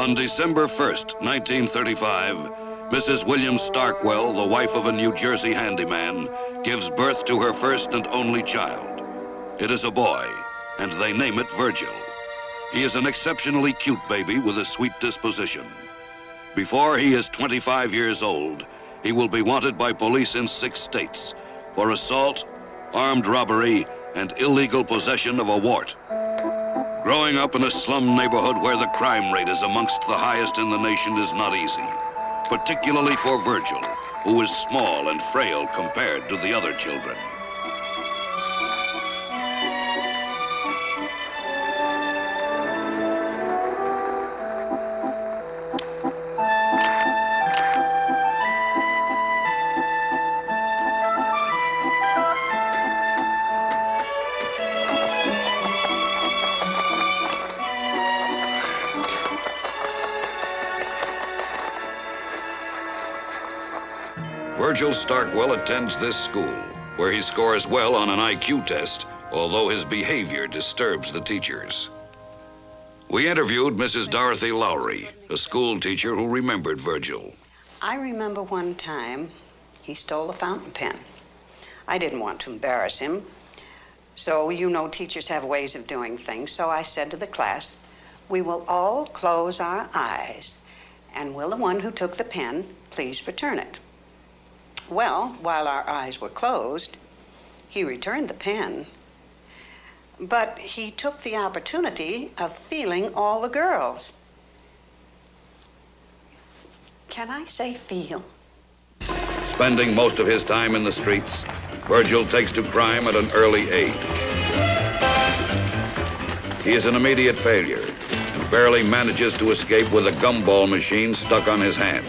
On December 1st, 1935, Mrs. William Starkwell, the wife of a New Jersey handyman, gives birth to her first and only child. It is a boy, and they name it Virgil. He is an exceptionally cute baby with a sweet disposition. Before he is 25 years old, he will be wanted by police in 6 states for assault, armed robbery, and illegal possession of a wart. Growing up in a slum neighborhood where the crime rate is amongst the highest in the nation is not easy, particularly for Virgil, who is small and frail compared to the other children. Virgil Starkwell attends this school, where he scores well on an IQ test, although his behavior disturbs the teachers. We interviewed Mrs. Dorothy Lowry, a school teacher who remembered Virgil. I remember one time he stole a fountain pen. I didn't want to embarrass him. So, you know, teachers have ways of doing things. So I said to the class, we will all close our eyes, and will the one who took the pen please return it? Well, while our eyes were closed, he returned the pen, but he took the opportunity of feeling all the girls. Can I say feel? Spending most of his time in the streets, Virgil takes to crime at an early age. He is an immediate failure and barely manages to escape with a gumball machine stuck on his hand.